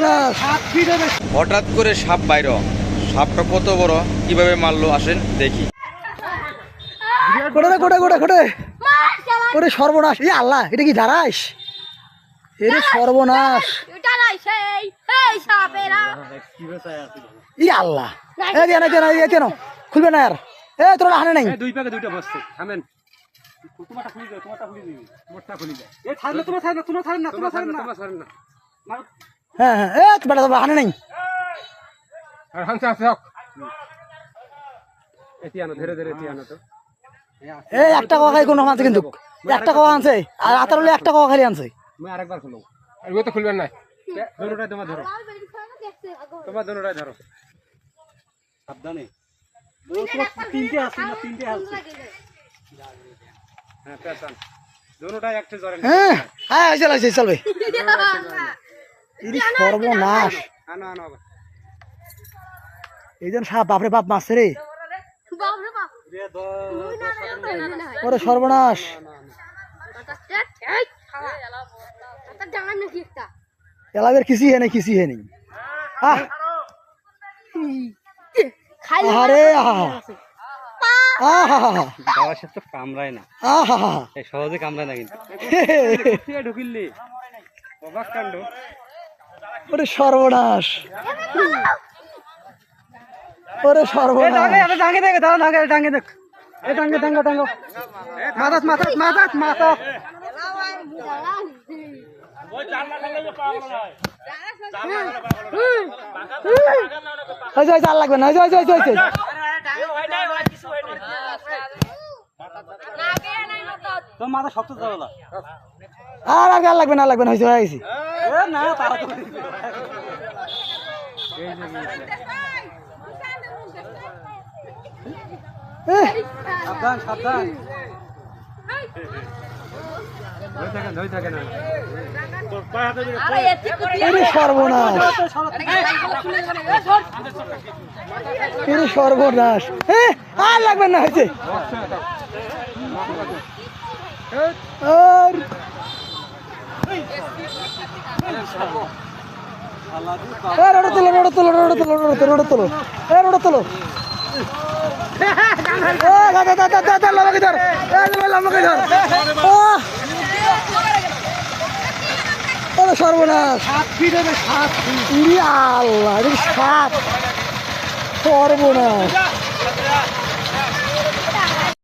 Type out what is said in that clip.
সর্বনাশ। হঠাৎ করে সাপ বাইর, সাপটা কত বড় কিভাবে মারলো আসেন দেখি। কোটে কোটে কোটে কোটে ওরে সর্বনাশ। ই আল্লাহ, এটা কি দাঁড়াইস? এরে সর্বনাশ। ই আল্লাহ, কেন খুলবে না আর? তোরা হানে নাই। দুই প্যাকে দুইটা বসছে থামেন। তোমারটা খুলি দাও, তোমারটা খুলি দিবি, মোটটা খুলি দাও। এই ছাড় না, তোমার ছাড় না, তোমার ছাড় না, তোমার ছাড় না, তোমার ছাড় না। হ্যাঁ হ্যাঁ, বেটা তো হানে নাই। আর হানছে আছে হক। এটি আনো, ধীরে ধীরে এটি আনো তো। একটা কথা খাই কোনো আনছে, কিন্তু একটা কথা আনছে আর আতার হলে একটা কথা খালি আনছে। মই আরেকবার খুলব। আর ওই তো খুলবেন না। দোনোটাই তোমার ধরো, তোমার দোনোটাই ধরো, সাবধানে। তিনটে আছে না, তিনটে আছে। হ্যাঁ পেছান, দোনোটাই একটা জরে। হ্যাঁ হ্যাঁ, চলবে। সর্বনাশ। আনো আনো। এইজন সাপ, বাপরে বাপ মারছে রে। ওরে সর্বনাশ। এলাকার কিছুই হয় নাই, কিছুই হয় নাই। আরে কামড়ায় না, আহা সহজে কামড়ায় না কিন্তু। ঢুকিলি অবাক কাণ্ড। ওরে সর্বনাশ, ওরে সর্বনাশ। ডাঙ্গে দেখ, ডাঙ্গে দেখ, ডাঙ্গে ডাঙ্গো ডাঙ্গো, মাথাত মাথাত মাথাত মাথা। আর লাগবে না। তোর মাথা শক্ত যাবে না। আর লাগবে না, লাগবে না, হয়ে গেছি। না তারা তো সাবধান সাবধান, ধরে থাকে না। সর্বনাশ, সর্বনাশ। আর লাগবে না, হয়েছে। সর্বনাশ, আল্লাহ, সাপ, সর্বনাশ।